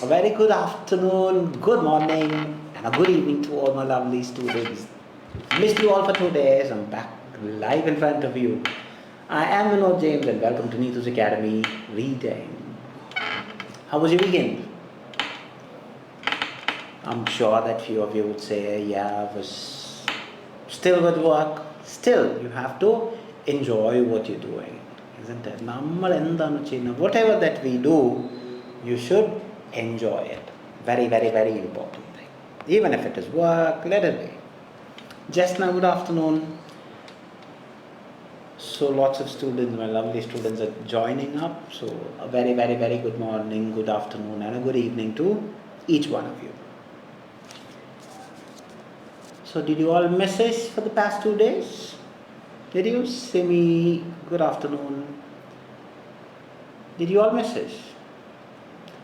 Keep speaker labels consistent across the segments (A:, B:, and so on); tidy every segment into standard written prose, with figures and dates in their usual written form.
A: A very good afternoon, good morning, and a good evening to all my lovely students. Missed you all for 2 days. I'm back live in front of you. I am Vinod James, and welcome to Neethu's Academy Reading. How was your weekend? I'm sure that few of you would say, yeah, I was still with work. Still, you have to enjoy what you're doing, isn't it? Whatever that we do, you should enjoy it. Very, very, very important thing. Even if it is work, let it be. Just now, good afternoon. So lots of students, my lovely students are joining up. So a very, very, very good morning, good afternoon and a good evening to each one of you. So did you all message for the past 2 days? Did you say me good afternoon? Did you all message?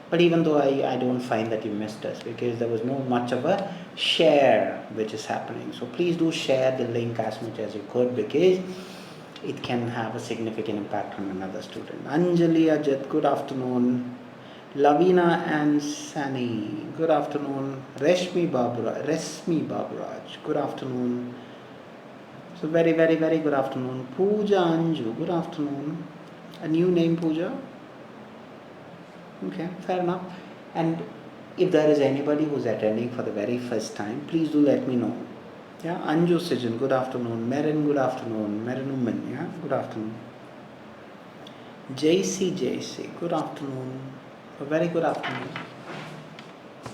A: But even though I don't find that you missed us because there was no much of a share which is happening. So please do share the link as much as you could because it can have a significant impact on another student. Anjali Ajit, good afternoon. Lavina and Sani, good afternoon. Resmi Baburaj, good afternoon. So very, very, very good afternoon. Pooja Anju, good afternoon. A new name, Pooja? Okay, fair enough. And if there is anybody who's attending for the very first time, please do let me know. Yeah, Anju Sijan, good afternoon. Merin, good afternoon. Merin Uman, yeah, good afternoon. JC, good afternoon. A very good afternoon.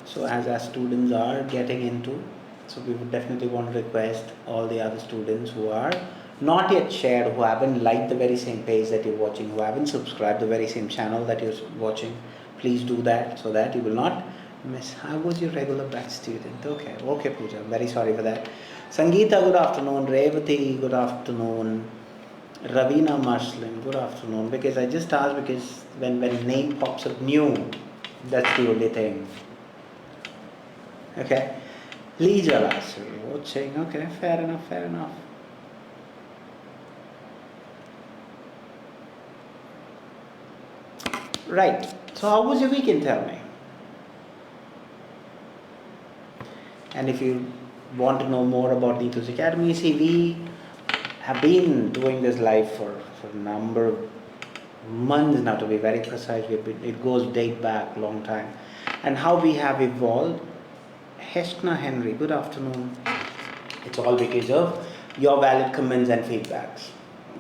A: So as our students are getting into, so we would definitely want to request all the other students who are not yet shared, who haven't liked the very same page that you're watching, who haven't subscribed the very same channel that you're watching, please do that so that you will not miss. How was your regular batch student? Okay, Pooja, I'm very sorry for that. Sangeeta, good afternoon. Revati, good afternoon. Ravina Marslin, good afternoon. Because I just asked because when name pops up new, that's the only thing. Okay. Lee Jalas, watching. Okay, fair enough. Right. So how was your weekend? Tell me. And if you want to know more about Neethu's Academy, see, we have been doing this live for a number of months now, to be very precise. It goes date back long time. And how we have evolved. Heshna Henry, good afternoon. It's all because of your valid comments and feedbacks.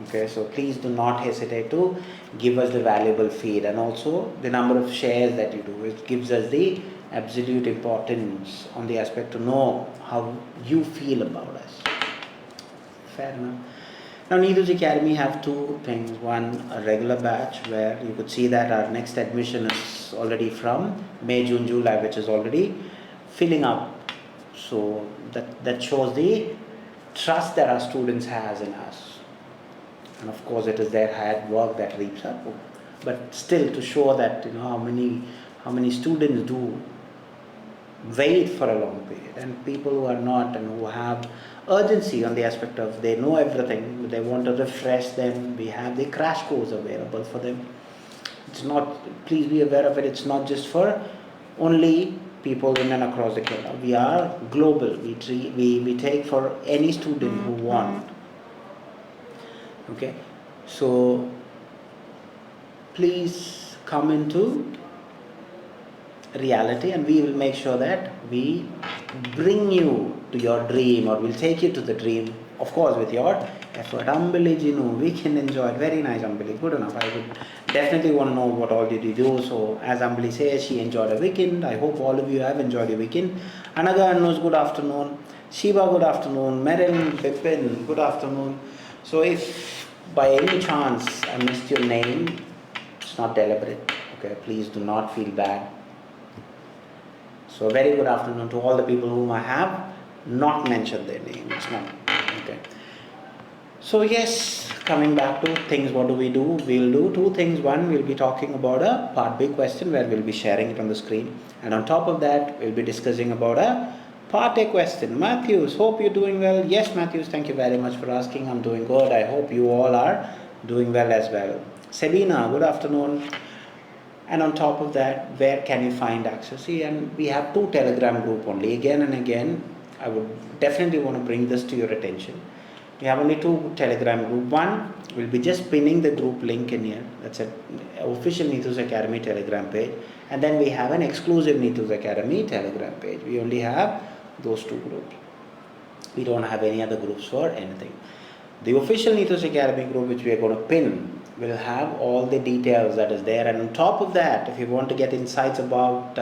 A: Okay, so please do not hesitate to give us the valuable feed, and also the number of shares that you do. It gives us the absolute importance on the aspect to know how you feel about us. Fair enough. Now, Neethu's Academy have two things. One, a regular batch where you could see that our next admission is already from May, June, July, which is already filling up. So that shows the trust that our students has in us. And of course, it is their hard work that reaps up. But still, to show that how many students do wait for a long period, and people who are not and who have urgency on the aspect of they know everything, they want to refresh them. We have the crash course available for them. It's not, please be aware of it, it's not just for only people in and across the Kerala. We are global. We take for any student who want. Okay, so please come into reality, and we will make sure that we bring you to your dream, or we'll take you to the dream, of course, with your effort. Ambili Jinu, we can enjoy it. Very nice, Ambili. Good enough. I would definitely want to know what all did you do. So as Ambili says, she enjoyed her weekend. I hope all of you have enjoyed your weekend. Anaga knows, good afternoon. Shiva, good afternoon. Merin, Bipin, good afternoon. So if by any chance I missed your name, it's not deliberate. Okay, please do not feel bad. So very good afternoon to all the people whom I have not mentioned their name. It's not okay. So yes, coming back to things, what do? We'll do two things. One, we'll be talking about a part B question where we'll be sharing it on the screen. And on top of that, we'll be discussing about a part A question. Matthews, hope you're doing well. Yes, Matthews, thank you very much for asking. I'm doing good. I hope you all are doing well as well. Selina, good afternoon. And on top of that, where can you find access? See, and we have 2 Telegram group only. Again and again, I would definitely want to bring this to your attention. We have only 2 Telegram group. One will be just pinning the group link in here. That's an official Neethus Academy Telegram page. And then we have an exclusive Neethus Academy Telegram page. We only have those 2 groups. We don't have any other groups for anything. The official Neethus Academy group, which we are going to pin, will have all the details that is there. And on top of that, if you want to get insights about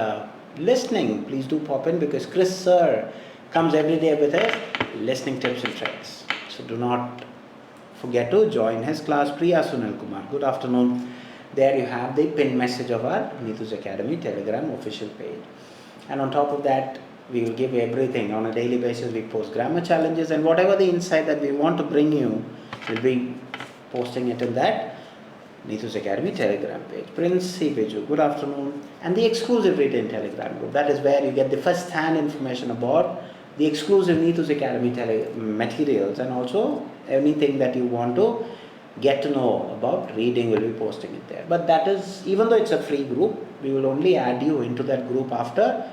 A: listening, please do pop in, because Chris sir comes every day with his listening tips and tricks. So do not forget to join his class. Priya Sunil Kumar, good afternoon. There you have the pin message of our Neethus Academy Telegram official page. And on top of that, we will give everything on a daily basis. We post grammar challenges, and whatever the insight that we want to bring you, we'll be posting it in that Neethus Academy Telegram page. Prince C. Biju, good afternoon. And the exclusive written Telegram group, that is where you get the first-hand information about the exclusive Neethus Academy materials, and also anything that you want to get to know about reading, will be posting it there. But that is, even though it's a free group, we will only add you into that group after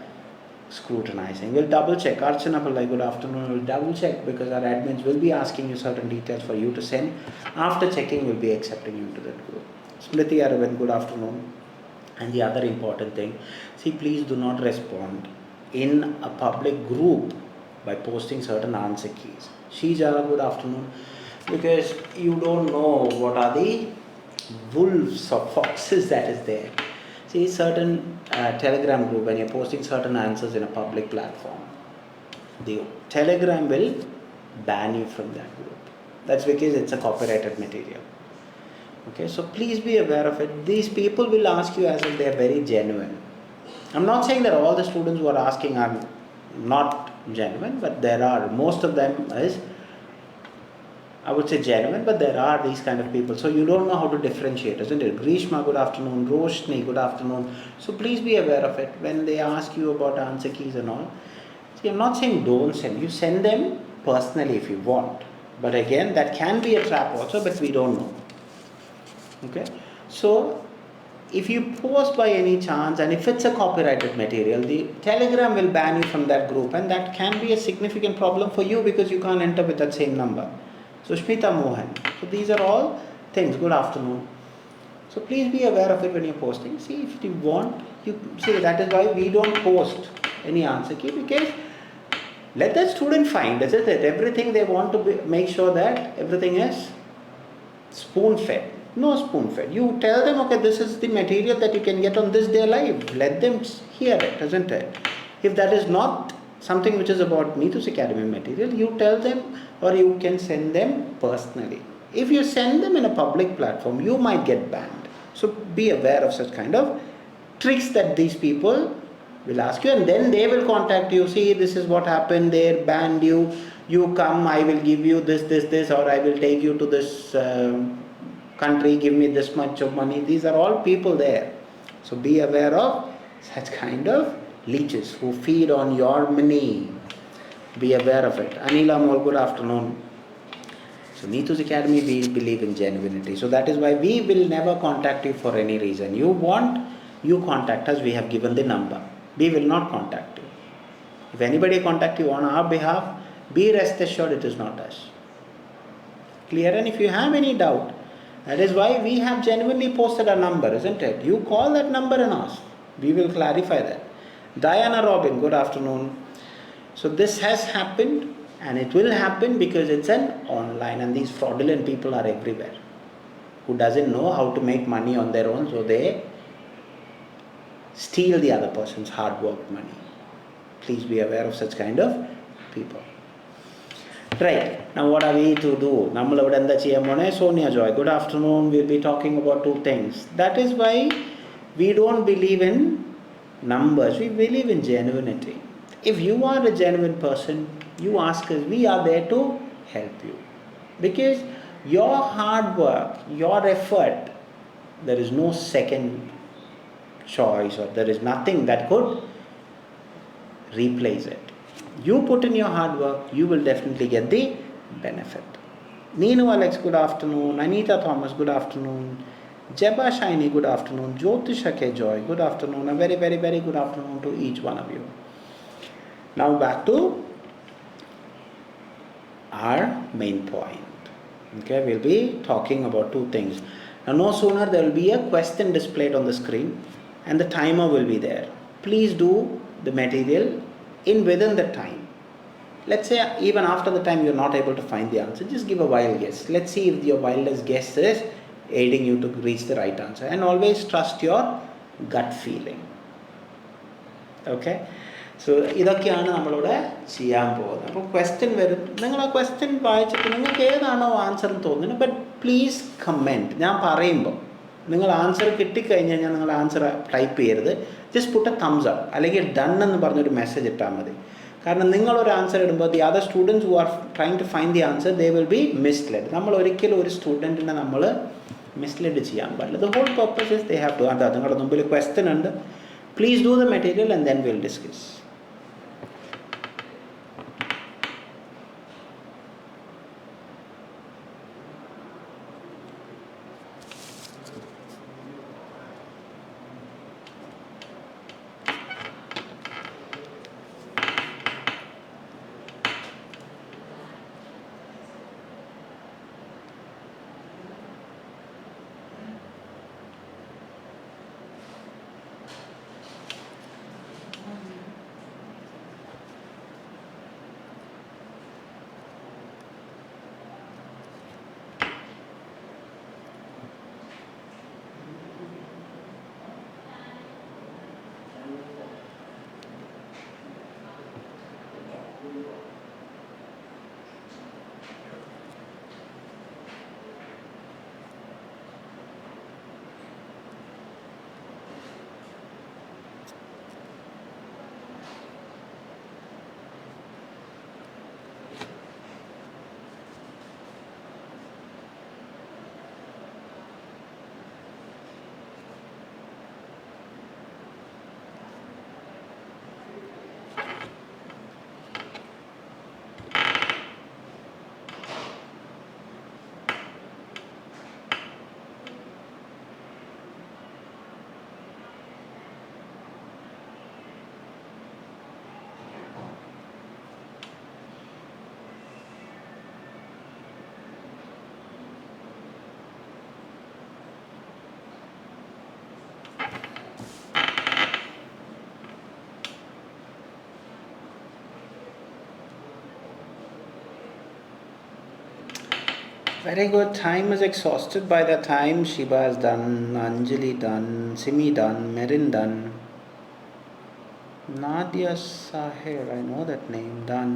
A: scrutinizing. We'll double check. Archana Pillai, good afternoon. We'll double check, because our admins will be asking you certain details for you to send. After checking, we'll be accepting you into that group. Smriti Aravind, good afternoon. And the other important thing, see, please do not respond in a public group by posting certain answer keys. Shija, good afternoon. Because you don't know what are the wolves or foxes that is there. See, certain Telegram group, when you're posting certain answers in a public platform, the Telegram will ban you from that group. That's because it's a copyrighted material. Okay, so please be aware of it. These people will ask you as if they are very genuine. I'm not saying that all the students who are asking are not genuine, but there are, most of them is, I would say, genuine, but there are these kind of people. So you don't know how to differentiate, isn't it? Grishma, good afternoon. Roshni, good afternoon. So please be aware of it when they ask you about answer keys and all. See, I'm not saying don't send. You send them personally if you want. But again, that can be a trap also, but we don't know. Okay? So if you post by any chance, and if it's a copyrighted material, the Telegram will ban you from that group, and that can be a significant problem for you, because you can't enter with that same number. So Shmita Mohan. So these are all things. Good afternoon. So please be aware of it when you're posting. See, if you want, you see, that is why we don't post any answer key, because let that student find, isn't it? Everything they want to make sure that everything is spoon-fed. No spoon-fed. You tell them, okay, this is the material that you can get on this day live. Let them hear it, isn't it? If that is not something which is about Neethus Academy material, you tell them, or you can send them personally. If you send them in a public platform, you might get banned. So be aware of such kind of tricks that these people will ask you, and then they will contact you. See, this is what happened, they banned you. You come, I will give you this, or I will take you to this country, give me this much of money. These are all people there. So be aware of such kind of leeches who feed on your money. Be aware of it. Anila Mol, good afternoon. So Neethus Academy, we believe in genuinity. So that is why we will never contact you for any reason. You want, you contact us. We have given the number. We will not contact you. If anybody contact you on our behalf, be rest assured it is not us. Clear? And if you have any doubt, that is why we have genuinely posted a number, isn't it? You call that number and ask. We will clarify that. Diana Robin, good afternoon. So this has happened, and it will happen because it's an online, and these fraudulent people are everywhere who doesn't know how to make money on their own, so they steal the other person's hard work money. Please be aware of such kind of people. Right, now what are we to do? Sonia Joy, good afternoon. We'll be talking about 2 things. That is why we don't believe in numbers, we believe in genuinity. If you are a genuine person, you ask us, we are there to help you. Because your hard work, your effort, there is no second choice, or there is nothing that could replace it. You put in your hard work, you will definitely get the benefit. Neenu Alex, good afternoon. Anita Thomas, good afternoon. Jeba Shiny, good afternoon. Jyotisha K Joy, good afternoon. A very, very, very good afternoon to each one of you. Now back to our main point. Okay, we'll be talking about two things. Now, no sooner there will be a question displayed on the screen and the timer will be there. Please do the material in within the time. Let's say even after the time you're not able to find the answer, just give a wild guess. Let's see if your wildest guess is aiding you to reach the right answer. And always trust your gut feeling. Okay? So ഇതൊക്കെയാണ് നമ്മളിവിടെ ചെയ്യാൻ പോകുന്നത്. അപ്പോൾ question വരും, നിങ്ങൾ ആ question വായിച്ചിട്ട് നിങ്ങൾക്ക് ഏതാണോ ആൻസർ എന്ന് തോന്നുന്നത്, ബട്ട് പ്ലീസ് കമൻറ്റ്. ഞാൻ പറയുമ്പോൾ നിങ്ങൾ ആൻസർ കിട്ടിക്കഴിഞ്ഞ് കഴിഞ്ഞാൽ നിങ്ങൾ ആൻസർ ടൈപ്പ് ചെയ്യരുത്, just put a thumbs up അല്ലെങ്കിൽ ഡൺ എന്ന് പറഞ്ഞൊരു മെസ്സേജ് ഇട്ടാൽ മതി. കാരണം നിങ്ങളൊരു ആൻസർ ഇടുമ്പോൾ the other students who are trying to find the answer they will be misled. നമ്മൾ ഒരിക്കലും ഒരു സ്റ്റുഡൻറ്റിനെ നമ്മൾ മിസ്ലെഡ് ചെയ്യാൻ പാടില്ല. The whole purpose is they have to. അതാ നിങ്ങളുടെ മുമ്പിൽ ക്വസ്റ്റ്യൻ ഉണ്ട്, please do the material and then will discuss. Very good. Time is exhausted by the time. Shiba has done, Anjali done, Simi done, Merin done, Nadia Sahir, I know that name, done,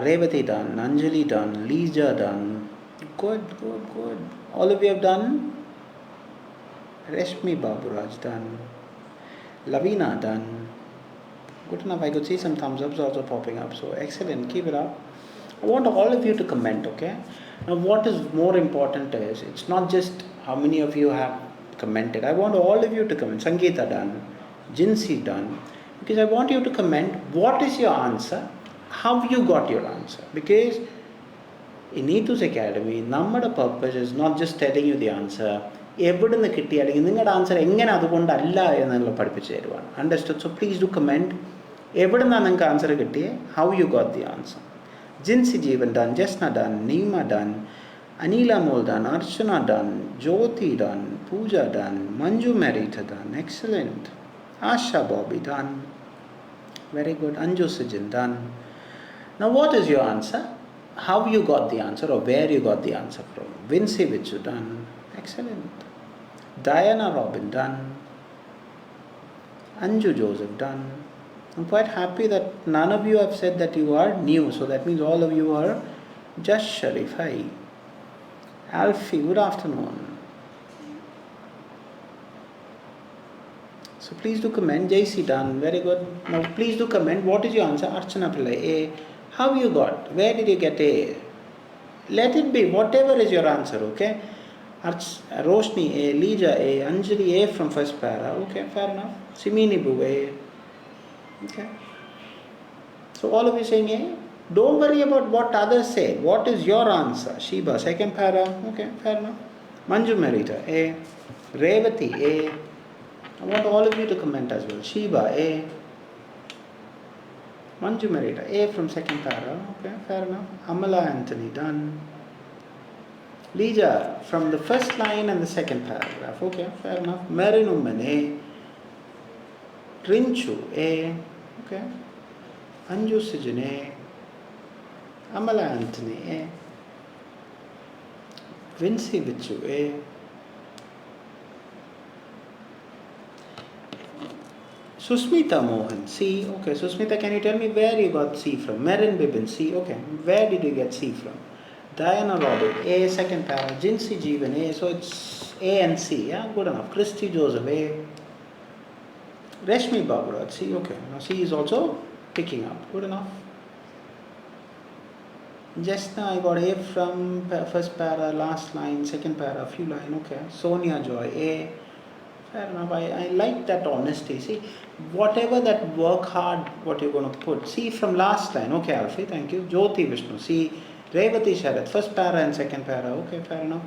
A: Revati done, Anjali done, Lija done. Good, good, good. All of you have done. Reshmi Baburaj done. Lavina done. Good enough. I could see some thumbs ups also popping up. So excellent. Keep it up. I want all of you to comment, okay? Now, what is more important is, it's not just how many of you have commented. I want all of you to comment. Sangeeta done, Jinsi done, because I want you to comment what is your answer, how you got your answer. Because in Neethu's Academy, നമ്മുടെ purpose is not just telling you the answer. എവിടെ നിന്ന് കിട്ടിയാണെങ്കിൽ നിങ്ങളുടെ answer എങ്ങനെ അതുകൊണ്ടല്ല എന്നുള്ള പഠിപ്പിച്ചു തരുവാണ്. Understood? So please do comment എവിടെ നിന്നാണ് നിങ്ങൾക്ക് ആൻസർ കിട്ടിയത്, how you got the answer. Jinsi Jeevan done, Jasna done, Neema done, Anila Mol done, Archana done, Jyoti done, Pooja done, Manju Marita done, excellent. Asha Bobby done, very good. Anju Sijin done. Now what is your answer? How you got the answer or where you got the answer from? Vinci Vichu done, excellent. Diana Robin done, Anju Joseph done. I'm quite happy that none of you have said that you are new. So that means all of you are just Sharif. Hi. Alfie, good afternoon. So please do comment. JC done. Very good. Now please do comment. What is your answer? Archana Pillai. A. How you got? Where did you get A? Let it be. Whatever is your answer. Okay. Roshni A. Lija A. Anjali A from first para. Okay. Fair enough. Simini Bu A. Okay. So all of you saying, hey, don't worry about what others say. What is your answer? Shiba, second para. Okay, fair enough. Manju Merita, A. Revati, A. I want all of you to comment as well. Shiba, A. Manju Merita, A from second para. Okay, fair enough. Amala Anthony, done. Lija, from the first line and the second paragraph. Okay, fair enough. Marinuman, A. Rinchu, A. Okay. Anju Sijan, A. Amala Anthony, A. Vinci Vichu, A. Susmita Mohan, C. Okay, Susmita, can you tell me where you got C from? Marin Bibin, C. Okay, where did you get C from? Diana Robert, A, second para. Jinsi Jeevan, A. So it's A and C, yeah, good enough. Christy Joseph, A. Reshmi Baburaj, C. Okay, now C is also picking up, good enough. Just now I got A from first para, last line, second para, few line, okay. Sonia Joy, A. Fair enough, I like that honesty. See, whatever that work hard, what you're going to put. See from last line, okay Alfie, thank you. Jyoti Vishnu, see, Revati Sharat, first para and second para, okay, fair enough.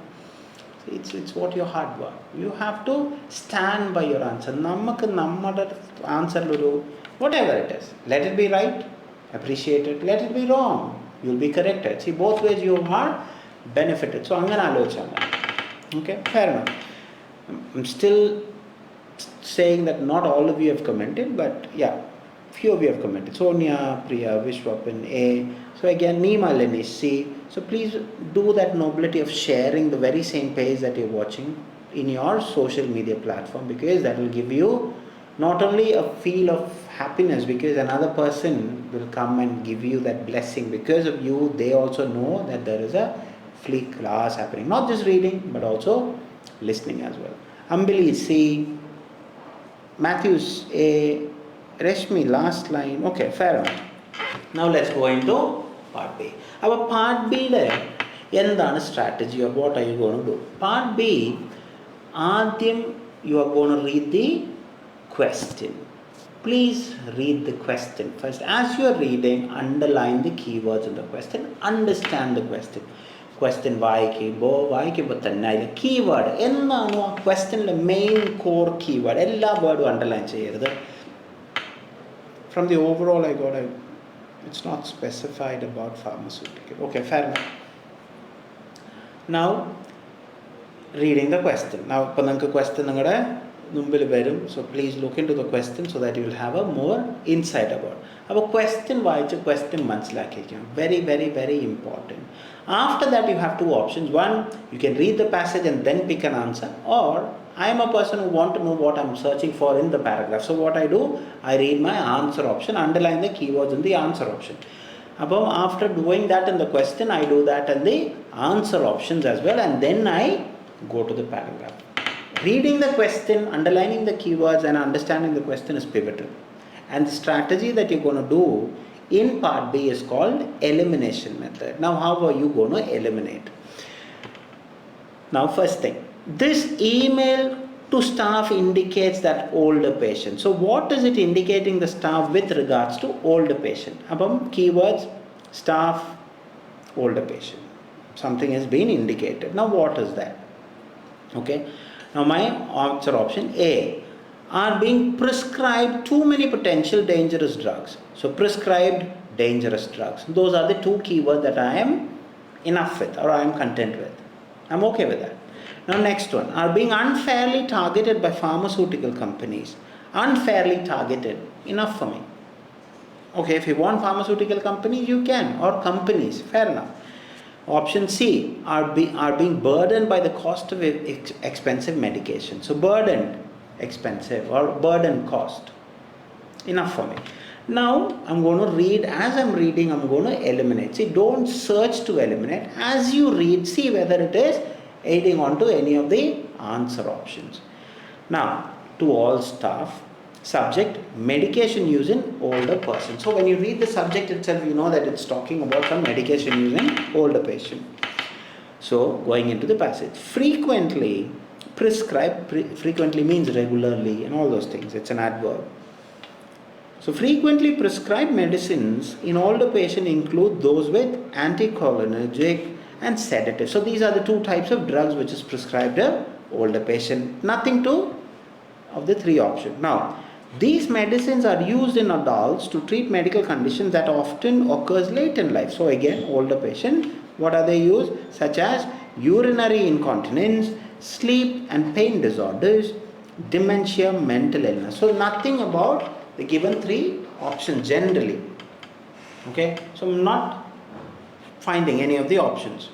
A: See, it's what your hard work. You have to stand by your answer. Nammakku nammada answer, whatever it is. Let it be right, appreciate it. Let it be wrong, you'll be corrected. See, both ways you are benefited. So, angana alochana. Okay, fair enough. I'm still saying that not all of you have commented, but yeah, few of you have commented. Sonia, Priya, Vishwapan, A. So again, Neema Lenish, C. So please do that nobility of sharing the very same page that you're watching in your social media platform, because that will give you not only a feel of happiness, because another person will come and give you that blessing. Because of you, they also know that there is a free class happening. Not just reading, but also listening as well. Ambili, C. Matthews, A. Reshmi, last line. Okay, fair enough. Now let's go into part B. Our part B, എന്താണ് strategy, or what are you going to do? Part B, ആദ്യം you are going to read the question. Please read the question first. As you are reading, underline the keywords in the question, understand the question. Question വായിക്കുമ്പോൾ തന്നെ അതിലെ keyword എന്നാണോ ആ ക്വസ്റ്റ്യനിലെ main core keyword, എല്ലാ വേർഡും underline ചെയ്യരുത്. From the overall I got, it's not specified about pharmaceutical. Okay, fair enough. Now, reading the question. Now, ഇപ്പോൾ നിങ്ങൾക്ക് question നിങ്ങളുടെ മുമ്പിൽ വരും. So please look into the question so that you will have a more insight about. അപ്പോൾ question വായിച്ച് question മനസ്സിലാക്കിയിരിക്കണം. Very, very, very important. After that, you have two options. One, you can read the passage and then pick an answer. Or, I am a person who want to know what I am searching for in the paragraph. So what I do, I read my answer option, underline the keywords in the answer option. After doing that in the question, I do that in the answer options as well, and then I go to the paragraph. Reading the question, underlining the keywords, and understanding the question is pivotal. And the strategy that you're going to do in part B is called elimination method. Now, how are you going to eliminate? Now, first thing, this email to staff indicates that older patient. So, what is it indicating the staff with regards to older patient? Keywords, staff, older patient. Something has been indicated. Now, what is that? Okay. Now, my answer option A, are being prescribed too many potential dangerous drugs. So, prescribed dangerous drugs. Those are the two keywords that I am enough with, or I am content with. I'm okay with that. Now, next one, are being unfairly targeted by pharmaceutical companies. Unfairly targeted, enough for me. Okay, if you want pharmaceutical companies, you can, or companies, fair enough. Option C, are being burdened by the cost of expensive medication. So, burdened, expensive, or burden cost, enough for me. Now, I'm going to read. As I'm reading, I'm going to eliminate. See, don't search to eliminate. As you read, see whether it is aiding on to any of the answer options. Now, to all staff, subject, medication use in older person. So, when you read the subject itself, you know that it's talking about some medication use in older patient. So, going into the passage, frequently prescribe, frequently means regularly and all those things. It's an adverb. So, frequently prescribed medicines in older patient include those with anticholinergic and sedative. So these are the two types of drugs which is prescribed to older patient. Nothing to of the three options. Now, these medicines are used in adults to treat medical conditions that often occurs late in life. So again, older patient, what are they used? Such as urinary incontinence, sleep and pain disorders, dementia, mental illness. So nothing about the given three options generally. Okay, so I'm not finding any of the options.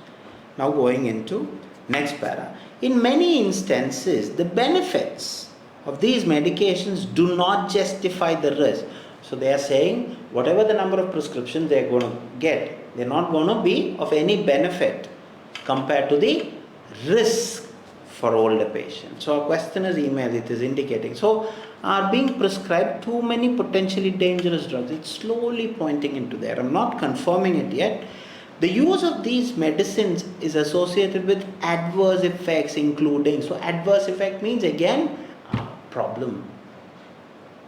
A: Now going into next para. In many instances, the benefits of these medications do not justify the risk. So they are saying whatever the number of prescriptions they are going to get, they are not going to be of any benefit compared to the risk for older patients. So a questioner's email, it is indicating. So are being prescribed too many potentially dangerous drugs. It's slowly pointing into there. I'm not confirming it yet. The use of these medicines is associated with adverse effects including, so adverse effect means again problem,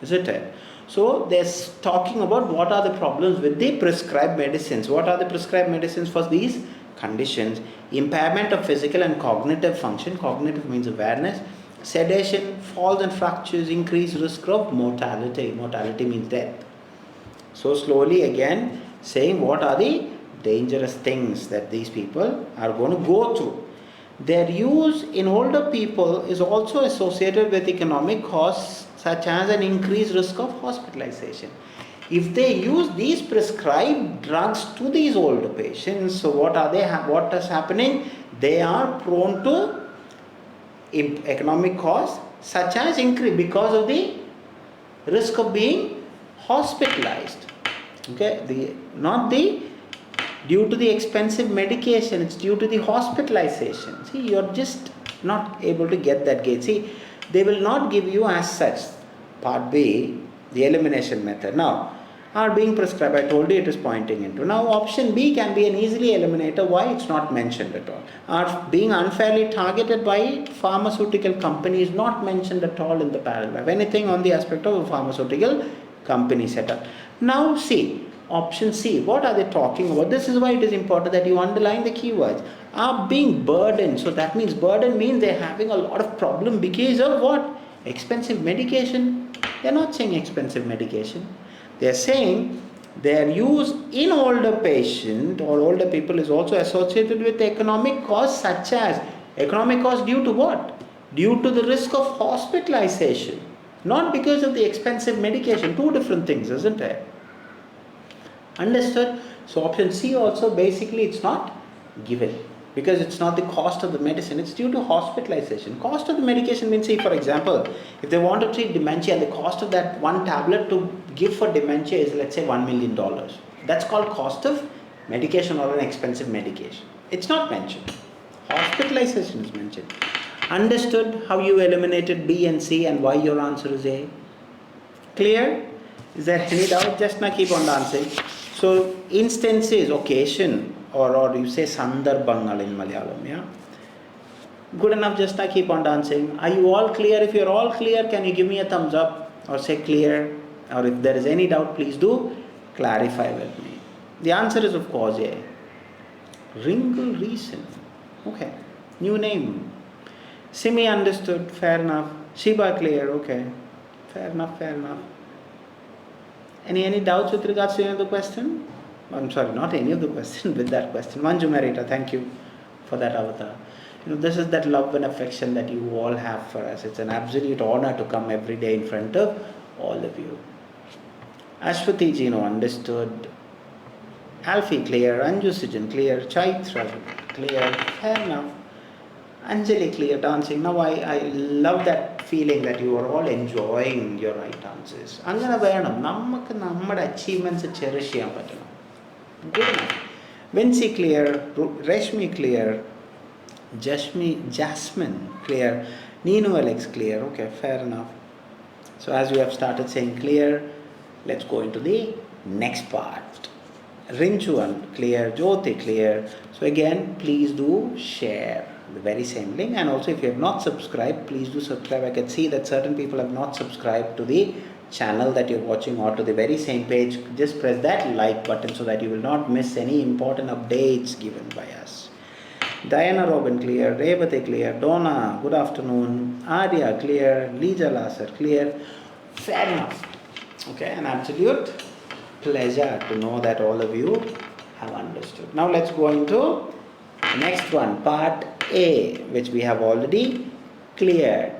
A: isn't it? So they're talking about what are the problems with the prescribed medicines. What are the prescribed medicines for these conditions? Impairment of physical and cognitive function. Cognitive means awareness. Sedation, falls and fractures, increased risk of mortality. Mortality means death. So slowly again saying what are the dangerous things that these people are going to go through. Their use in older people is also associated with economic costs such as an increased risk of hospitalization. If they use these prescribed drugs to these older patients, so what is happening? They are prone to economic costs such as increase because of the risk of being hospitalized. Okay, not due to the expensive medication, it's due to the hospitalization. See, you're just not able to get that gate. See, they will not give you as such. Part B, the elimination method. Now, are being prescribed, I told you it is pointing into. Now, option B can be an easily eliminator. Why? It's not mentioned at all. Are being unfairly targeted by pharmaceutical companies, not mentioned at all in the paragraph. Anything on the aspect of a pharmaceutical company setup. Now, see. Option C, what are they talking about? This is why it is important that you underline the keywords. Are being burdened. So that means burden means they're having a lot of problem because of what? Expensive medication. They're not saying expensive medication. They're saying their use in older patient or older people is also associated with economic costs such as economic costs due to what? Due to the risk of hospitalization. Not because of the expensive medication. Two different things, isn't it? Understood? So option C also basically it's not given because it's not the cost of the medicine, it's due to hospitalization. Cost of the medication means, say for example, if they want to treat dementia, the cost of that one tablet to give for dementia is let's say $1 million. That's called cost of medication or an expensive medication. It's not mentioned. Hospitalization is mentioned. Understood how you eliminated B and C and why your answer is A? Clear? Is there any doubt? Just now keep on dancing. So instances, occasion, or you say sandarbhangal in Malayalam, yeah? Good enough, just now keep on dancing. Are you all clear? If you're all clear, can you give me a thumbs up or say clear? Or if there is any doubt, please do clarify with me. The answer is of course A. Ringle reason. Okay. New name. Simi understood, fair enough. Shiba clear, okay. Fair enough, fair enough. Any doubts with regards to any of the question? I'm sorry, not any of the question, with that question. Manju Marita, thank you for that avatar. This is that love and affection that you all have for us. It's an absolute honor to come every day in front of all of you. Ashwati Jino understood. Alfie clear. Anju Sijan clear. Chaitra clear. Fair enough. Anjali clear dancing. Now I love that feeling that you are all enjoying your right answers. അങ്ങനെ വേണം നമുക്ക് നമ്മുടെ achievements cherish ചെയ്യാൻ പറ്റണം. Good enough. Vinci clear. Reshmi clear. Jasmine clear. Neenu Alex clear. Okay, fair enough. So as you have started saying clear, let's go into the next part. Rinchuan clear. Jyoti clear. So again, please do share the very same link, and also if you have not subscribed, please do subscribe. I can see that certain people have not subscribed to the channel that you're watching or to the very same page. Just press that like button so that you will not miss any important updates given by us. Diana Robin clear, Revati clear, Donna, good afternoon, Arya clear, Lija Lasser clear. Fair enough. Okay, an absolute pleasure to know that all of you have understood. Now let's go into the next one, part A, which we have already cleared.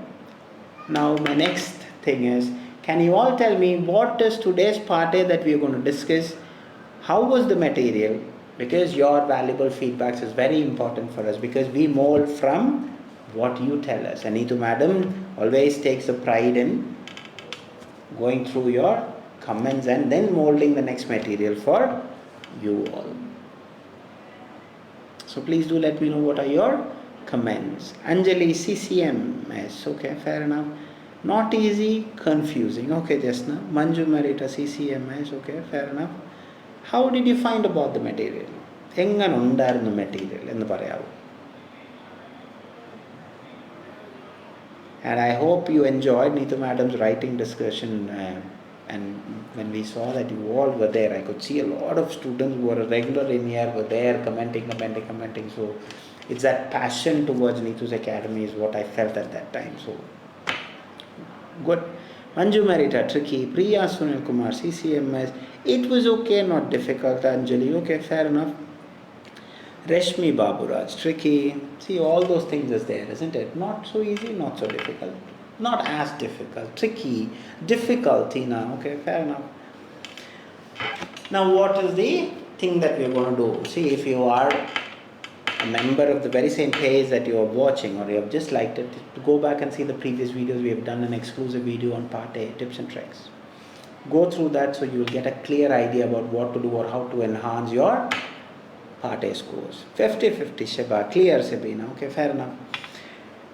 A: Now my next thing is, can you all tell me what is today's part A that we are going to discuss? How was the material? Because your valuable feedbacks is very important for us, because we mold from what you tell us. And Neethu madam always takes a pride in going through your comments and then molding the next material for you all. So please do let me know what are your comments. Anjali CCMS, okay, fair enough. Not easy, confusing. Okay, just now. Manju Marita CCMS, okay, fair enough. How did you find about the material? എങ്ങനെ ഉണ്ടായിരുന്നു material എന്ന് പറയാവൂ? And I hope you enjoyed Neethu madam's writing discussion, and when we saw that you all were there, I could see a lot of students who were regular in here were there commenting. So it's that passion towards Neethu's Academy is what I felt at that time. So good. Manju Marita, tricky. Priya Sunil Kumar, CCMS. It was okay, not difficult. Anjali, okay, fair enough. Reshmi Baburaj, tricky. See, all those things is there, isn't it? Not so easy, not so difficult. Not as difficult. Tricky. Difficulty now. Okay, fair enough. Now, what is the thing that we are going to do? See, if you are a member of the very same page that you are watching, or you have just liked it, to go back and see the previous videos. We have done an exclusive video on part A, tips and tricks. Go through that so you will get a clear idea about what to do or how to enhance your part A scores. 50-50 Shiba, clear Sabina, okay, fair enough.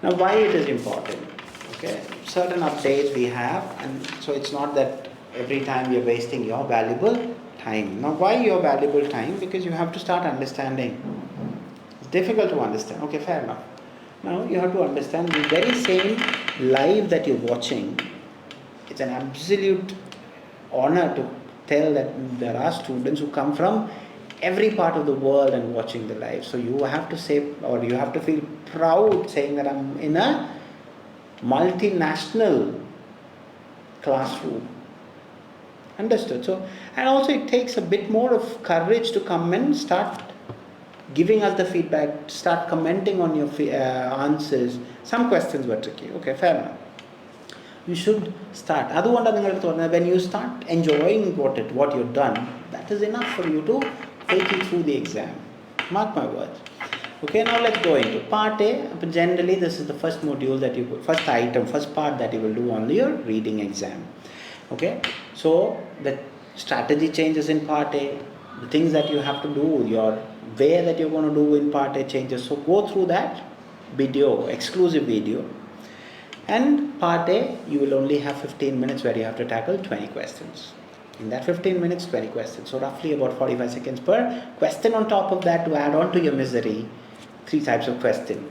A: Now why it is important? Okay, certain updates we have, and so it's not that every time you're wasting your valuable time. Now why your valuable time? Because you have to start understanding. It's difficult to understand, okay, fair enough. Now you have to understand the very same live that you're watching. It's an absolute honor to tell that there are students who come from every part of the world and watching the live. So you have to say, or you have to feel proud saying that I'm in a multinational classroom. Understood? So, and also it takes a bit more of courage to come and start giving us the feedback, start commenting on your answers. Some questions were tricky. Okay, fair enough. You should start. When you start enjoying what you've done, that is enough for you to take you through the exam. Mark my words. Okay, now let's go into part A. Generally, this is the first module that first part that you will do on your reading exam. Okay, so the strategy changes in part A, the things that you have to do, your way that you're going to do in part A changes. So go through that video, exclusive video. And part A, you will only have 15 minutes where you have to tackle 20 questions. In that 15 minutes, 20 questions. So roughly about 45 seconds per question. On top of that, to add on to your misery, 3 types of question.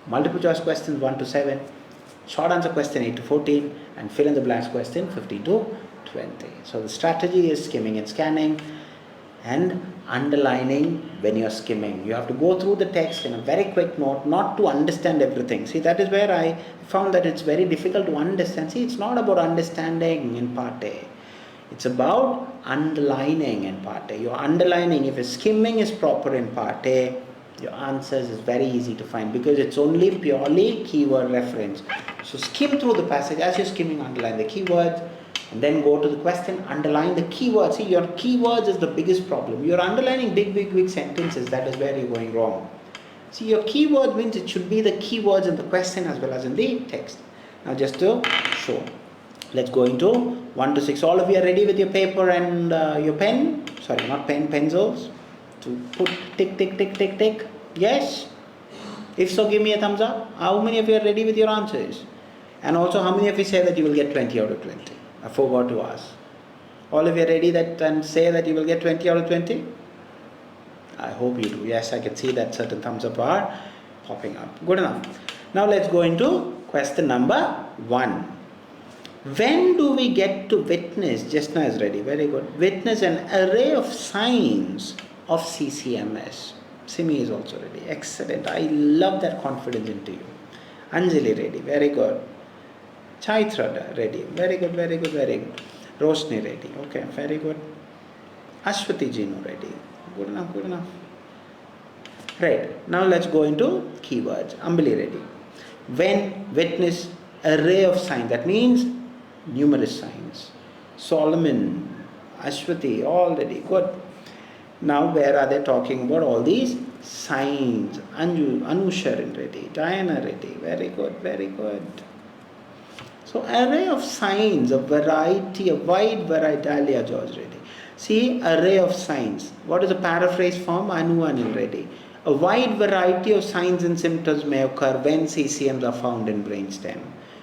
A: Multiple choice questions 1 to 7, short answer question 8 to 14, and fill in the blanks question 15 to 20. So the strategy is skimming and scanning and underlining when you're skimming. You have to go through the text in a very quick note, not to understand everything. See, that is where I found that it's very difficult to understand. See, it's not about understanding in part A. It's about underlining in part A. Your underlining, if skimming is proper in part A, your answers is very easy to find because it's only purely keyword reference. So skim through the passage. As you're skimming, underline the keywords. And then go to the question, underline the keywords. See, your keywords is the biggest problem. You're underlining big sentences. That is where you're going wrong. See, your keyword means it should be the keywords in the question as well as in the text. Now, just to show. Let's go into 1 to 6. All of you are ready with your paper and your pen? Sorry, not pen, pencils. To put tick, tick, tick, tick, tick. Yes? If so, give me a thumbs up. How many of you are ready with your answers? And also, how many of you say that you will get 20 out of 20? I forgot to ask. All of you are ready and say that you will get 20 out of 20? I hope you do. Yes, I can see that certain thumbs up are popping up. Good enough. Now let's go into question number 1. When do we get to witness? Jasna is ready. Very good. Witness an array of signs of CCMS. Simi is also ready. Excellent. I love that confidence into you. Anjali ready. Very good. Chaitra ready. Very good, very good, very good. Roshni ready. Okay, very good. Ashwati Jinu ready. Good enough, good enough. Right. Now let's go into keywords. Ambali ready. When, witness, array of signs. That means numerous signs. Solomon, Ashwati, all ready. Good. Now where are they talking about all these signs? Anusharan ready. Diana ready. Very good, very good. So array of signs, a variety, a wide variety. Dahlia George ready. See, array of signs. What is the paraphrase form? Anil ready. A wide variety of signs and symptoms may occur when CCMs are found in brainstem.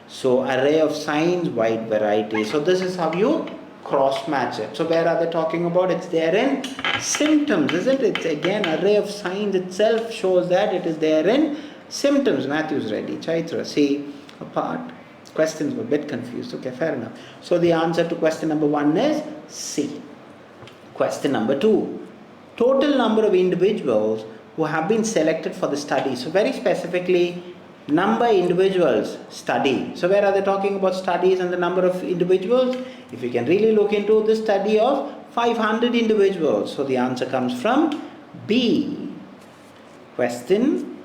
A: So array of signs, wide variety. So this is how you cross match it. So where are they talking about? It's there in symptoms, isn't it? Again, array of signs itself shows that it is there in symptoms. Matthew's ready. Chaitra, see, apart. Questions were a bit confused. Okay, fair enough. So the answer to question number 1 is C. Question number 2. Total number of individuals who have been selected for the study. So very specifically, number of individuals study. So where are they talking about studies and the number of individuals? If you can really look into the study of 500 individuals. So the answer comes from B. Question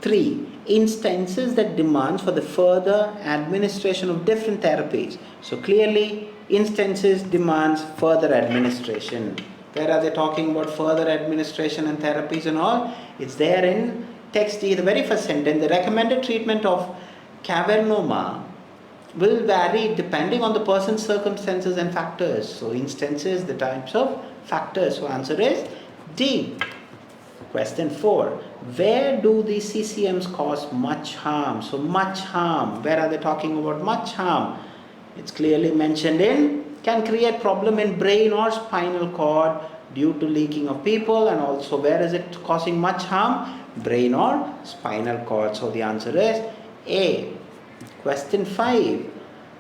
A: 3. Instances that demands for the further administration of different therapies. So clearly, instances demands further administration. Where are they talking about further administration and therapies and all? It's there in text D, the very first sentence. The recommended treatment of cavernoma will vary depending on the person's circumstances and factors. So instances, the types of factors. So answer is D. Question 4. Where do these CCMs cause much harm? So much harm. Where are they talking about much harm? It's clearly mentioned in can create problem in brain or spinal cord due to leaking of people, and also where is it causing much harm? Brain or spinal cord. So the answer is A. Question 5.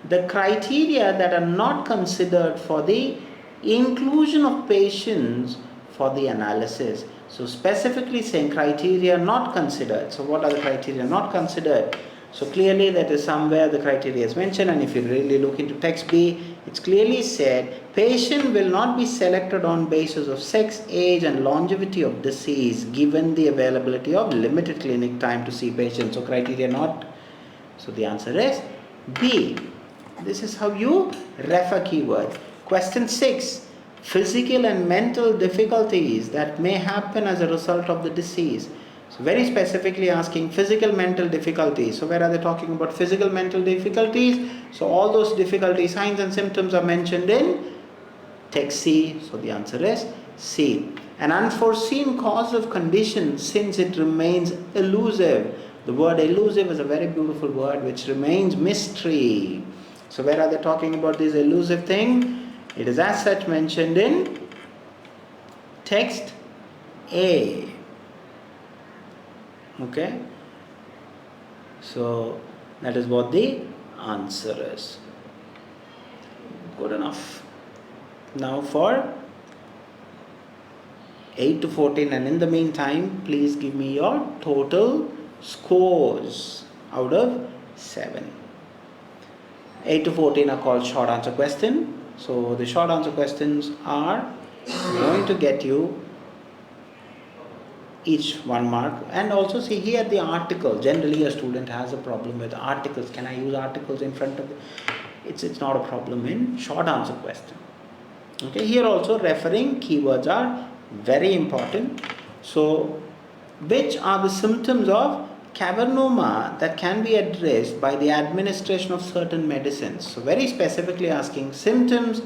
A: The criteria that are not considered for the inclusion of patients for the analysis. So specifically saying criteria not considered. So what are the criteria not considered? So clearly that is somewhere the criteria is mentioned, and if you really look into text B, it's clearly said patient will not be selected on basis of sex, age and longevity of disease given the availability of limited clinic time to see patients. So criteria not. So the answer is B. This is how you refer keyword. Question 6. Physical and mental difficulties that may happen as a result of the disease. So very specifically asking physical mental difficulties. So where are they talking about physical mental difficulties? So all those difficulties, signs and symptoms are mentioned in text C. So the answer is C. An unforeseen cause of condition since it remains elusive. The word elusive is a very beautiful word which remains mystery. So where are they talking about this elusive thing? It is as such mentioned in text A. Okay, so that is what the answer is. Good enough. Now for 8 to 14, and in the meantime please give me your total scores out of 7. 8 to 14 are called short answer question. So the short answer questions are going to get you each 1 mark. And also see here the article. Generally a student has a problem with articles. Can I use articles in front of it? It's not a problem in short answer question. Okay, here also referring keywords are very important. So which are the symptoms of cavernoma that can be addressed by the administration of certain medicines? So very specifically asking symptoms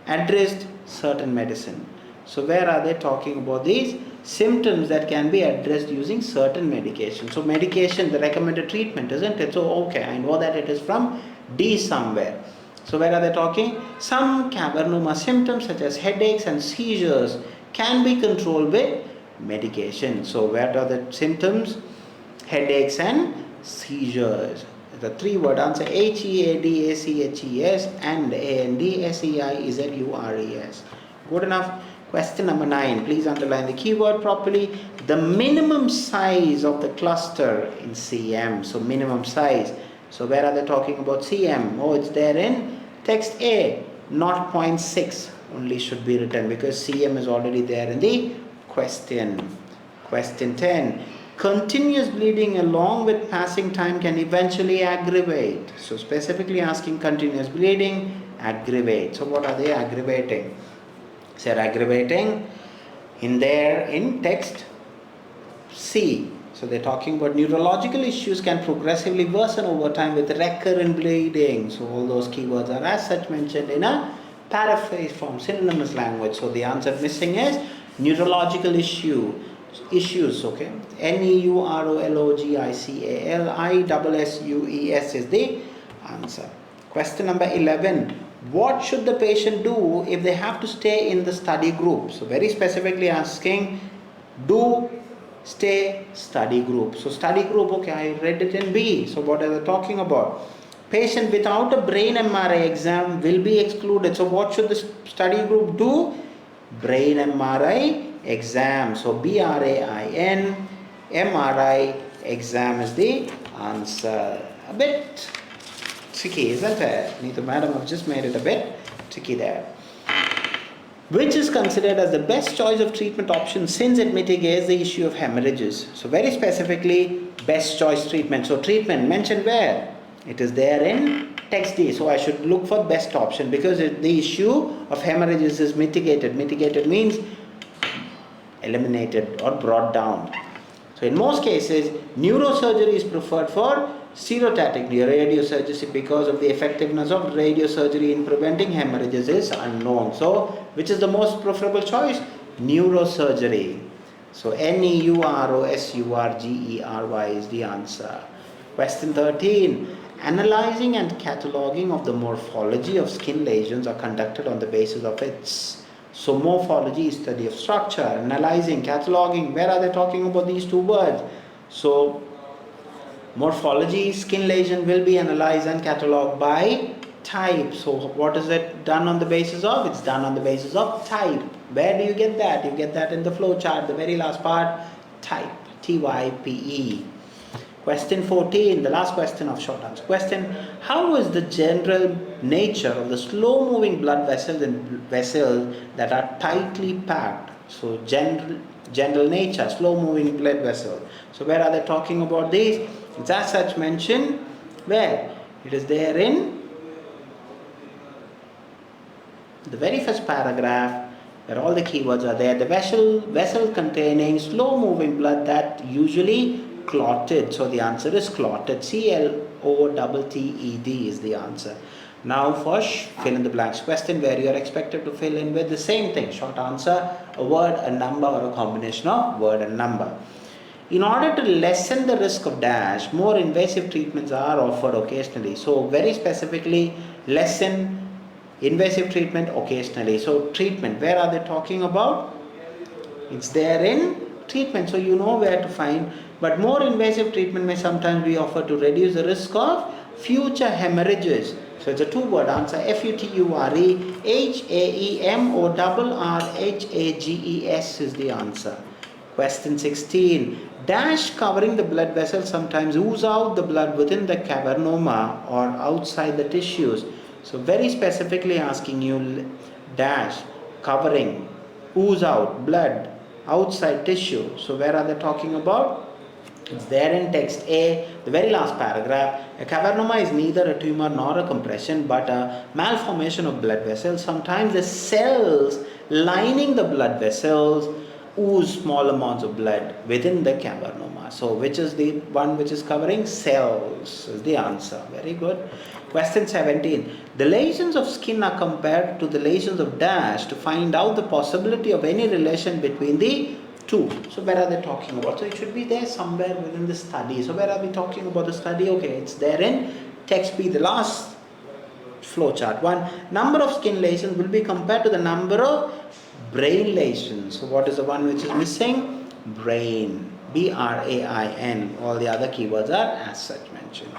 A: addressed certain medicine. So where are they talking about these symptoms that can be addressed using certain medication? So medication, the recommended treatment, isn't it? So okay, I know that it is from D somewhere. So where are they talking? Some cavernoma symptoms such as headaches and seizures can be controlled with medication. So where are the symptoms? Headaches and seizures. The 3-word answer: HEADACHES and ANDSEIZURES. Good enough. Question number 9. Please underline the keyword properly. The minimum size of the cluster in cm. So minimum size. So where are they talking about cm? Oh, it's there in text A. Not 0.6 only should be written because cm is already there in the question. Question 10. Continuous bleeding along with passing time can eventually aggravate. So specifically asking continuous bleeding, aggravate. So what are they aggravating? So they're aggravating in text C. So they're talking about neurological issues can progressively worsen over time with recurrent bleeding. So all those keywords are as such mentioned in a paraphrase form, synonymous language. So the answer missing is neurological issues, okay. neurologicalISSUES is the answer. Question number 11. What should the patient do if they have to stay in the study group? So very specifically asking, do stay study group. So study group, okay, I read it in B. So what are they talking about? Patient without a brain MRI exam will be excluded. So what should the study group do? Brain MRI exam. So BRAIN MRI exam is the answer. A bit tricky, isn't it? Neethu madam have just made it a bit tricky there. Which is considered as the best choice of treatment option since it mitigates the issue of hemorrhages. So very specifically, best choice treatment. So treatment mentioned where? It is there in text D. So I should look for best option because the issue of hemorrhages is mitigated. Mitigated means eliminated or brought down. So in most cases, neurosurgery is preferred for stereotactic radiosurgery because of the effectiveness of radiosurgery in preventing hemorrhages is unknown. So which is the most preferable choice? Neurosurgery. So NEUROSURGERY is the answer. Question 13. Analyzing and cataloging of the morphology of skin lesions are conducted on the basis of its. So morphology is study of structure. Analyzing, cataloging, where are they talking about these two words? So morphology, skin lesion will be analyzed and catalogued by type. So what is it done on the basis of? It's done on the basis of type. Where do you get that? You get that in the flow chart, the very last part, type, TYPE. Question 14, the last question of short answer. Question, how is the general nature of the slow moving blood vessels and vessels that are tightly packed? So general nature, slow moving blood vessel. So where are they talking about these? It's as such mentioned where? It is there in the very first paragraph where all the keywords are there. The vessel containing slow moving blood that usually clotted. So the answer is clotted. CLOTTED is the answer. Now for fill in the blanks question where you are expected to fill in with the same thing. Short answer, a word, a number or a combination of word and number. In order to lessen the risk of dash, more invasive treatments are offered occasionally. So very specifically, lessen invasive treatment occasionally. So treatment, where are they talking about? It's there in treatment. So you know where to find. But more invasive treatment may sometimes be offered to reduce the risk of future hemorrhages. So it's a two-word answer. FUTUREHAEMORRHAGES is the answer. Question 16. Dash covering the blood vessels sometimes ooze out the blood within the cavernoma or outside the tissues. So very specifically asking you dash covering ooze out blood outside tissue. So where are they talking about? It's there in text A, the very last paragraph. A cavernoma is neither a tumor nor a compression but a malformation of blood vessels. Sometimes the cells lining the blood vessels ooze small amounts of blood within the cavernoma. So which is the one which is covering? Cells is the answer. Very good. Question 17. The lesions of skin are compared to the lesions of dash to find out the possibility of any relation between the two. So where are they talking about? So it should be there somewhere within the study. So where are we talking about the study? Okay, it's there in text B, the last flowchart. 1. Number of skin lesions will be compared to the number of brain lesions. So what is the one which is missing? Brain. BRAIN. All the other keywords are as such mentioned.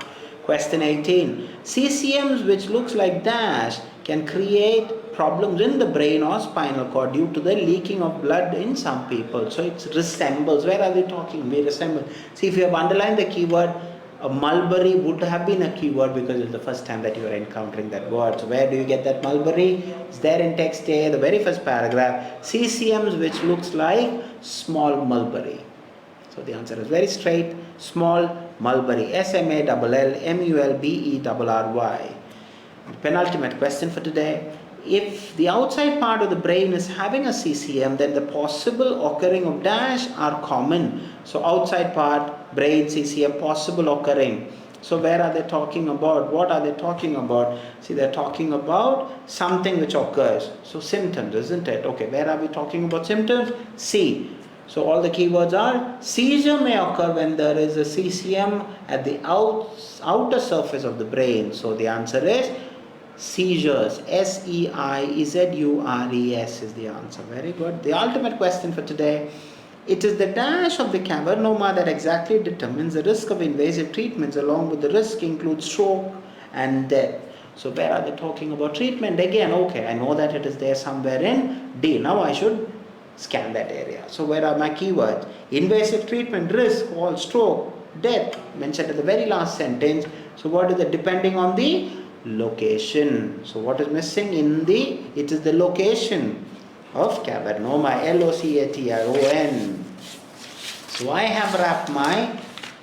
A: Question 18. CCMs which looks like dash can create problems in the brain or spinal cord due to the leaking of blood in some people. So it resembles. Where are we talking? We resemble. See, if you have underlined the keyword, mulberry would have been a keyword because it's the first time that you are encountering that word. So where do you get that mulberry? It's there in text A, the very first paragraph. CCMs, which looks like small mulberry. So the answer is very straight. Small mulberry. SMALLMULBERRY. Penultimate question for today. If the outside part of the brain is having a CCM, then the possible occurring of dash are common. So outside part, brain, CCM, possible occurring. So where are they talking about? What are they talking about? See, they're talking about something which occurs. So symptoms, isn't it? Okay, where are we talking about symptoms? C. So all the keywords are seizure may occur when there is a CCM at the outer surface of the brain. So the answer is seizures. SEIZURES is the answer. Very good. The ultimate question for today. It is the dash of the cavernoma that exactly determines the risk of invasive treatments. Along with the risk includes stroke and death. So where are they talking about treatment? Again, okay, I know that it is there somewhere in D. Now I should scan that area. So where are my keywords? Invasive treatment, risk, all stroke, death, mentioned at the very last sentence. So what is it? Depending on the location. So what is missing in the, it is the location of cavernoma, LOCATRON. So I have wrapped my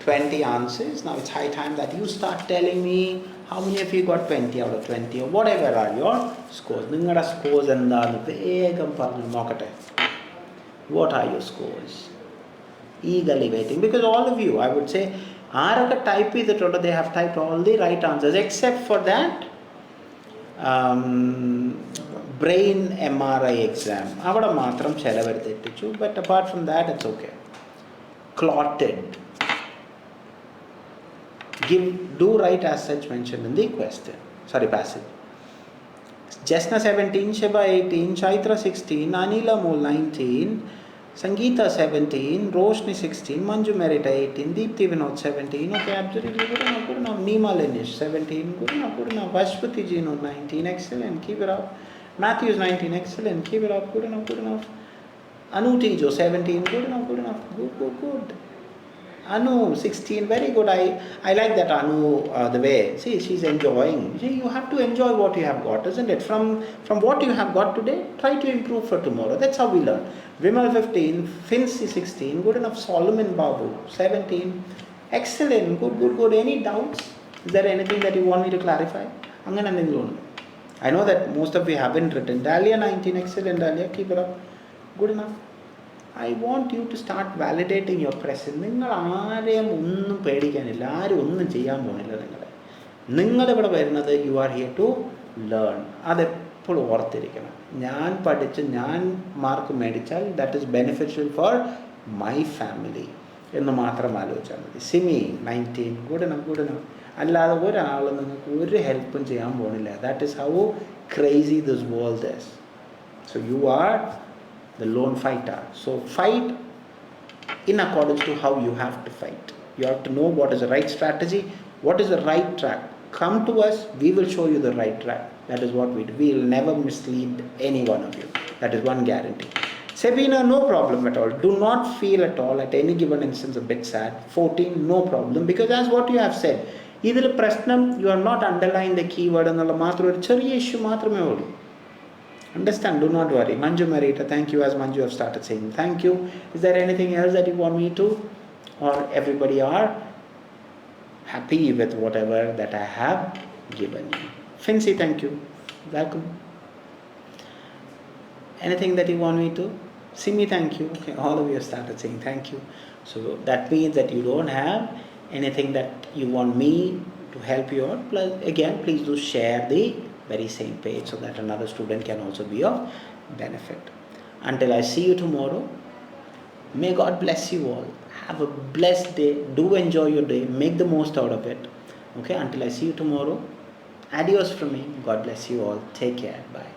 A: 20 answers. Now it's high time that you start telling me how many of you got 20 out of 20 or whatever are your scores. Ningada scores endanu vegam parnu nokate. What are your scores? Eagerly waiting, because all of you, I would say, Araka type is that they have typed all the right answers except for that brain MRI exam. Avada matram chelavarthettichu, but apart from that it's okay. Clotted. Do write as such mentioned in the question. Sorry, passage. Jasna 17, Sheba 18, Chaitra 16, Anila Mol 19, Sangeeta 17, Roshni 16, Manju Merita 18, Deepthi Vinod 17, okay, absolutely good enough. Neema Lenish 17, good enough. Vashpati Jino 19, excellent, keep it up. Matthews 19, excellent, keep it up, good enough. Anu Tijo 17, good enough, good. Anu 16, very good. I like that Anu, the way, see, she's enjoying. See, you have to enjoy what you have got, isn't it? From what you have got today, try to improve for tomorrow. That's how we learn. Vimal 15, Fincy 16, good enough. Solomon Babu 17, excellent, good. Any doubts? Is there anything that you want me to clarify? I know that most of you haven't written. Dahlia 19, excellent Dahlia, keep it up. Good enough. I want you to start validating your presence. നിങ്ങൾ ആരെയും ഒന്നും പേടിക്കാനില്ല, ആരും ഒന്നും ചെയ്യാൻ പോകുന്നില്ല നിങ്ങളിവിടെ വരുന്നത് you are here to learn. അതെപ്പോഴും ഓർത്തിരിക്കണം. ഞാൻ പഠിച്ച് ഞാൻ മാർക്ക് മേടിച്ചാൽ that is beneficial for my family എന്ന് മാത്രം ആലോചിച്ചാൽ മതി. Simi 19, good enough. അല്ലാതെ ഒരാൾ നിങ്ങൾക്ക് ഒരു ഹെൽപ്പും ചെയ്യാൻ പോകുന്നില്ല. That is how crazy this world is. So you are the lone fighter. So fight in accordance to how you have to fight. You have to know what is the right strategy, what is the right track. Come to us, we will show you the right track. That is what we do. We will never mislead any one of you. That is one guarantee. Sabina, no problem at all. Do not feel at all at any given instance a bit sad. 14, no problem, because as what you have said, either prashnam, you are not underlying the keyword ennulla matram oru cheriya issue matrame ullu. Understand, do not worry. Manju Marita, thank you, as Manju have started saying thank you. Is there anything else that you want me to? Or everybody are happy with whatever that I have given you? Fincy, thank you. Welcome. Anything that you want me to? Simi, thank you. Okay, all of you have started saying thank you. So that means that you don't have anything that you want me to help you out. Plus, again, please do share the very same page so that another student can also be of benefit. Until I see you tomorrow, may God bless you all. Have a blessed day. Do enjoy your day. Make the most out of it. Okay, until I see you tomorrow, adios from me. God bless you all. Take care. Bye.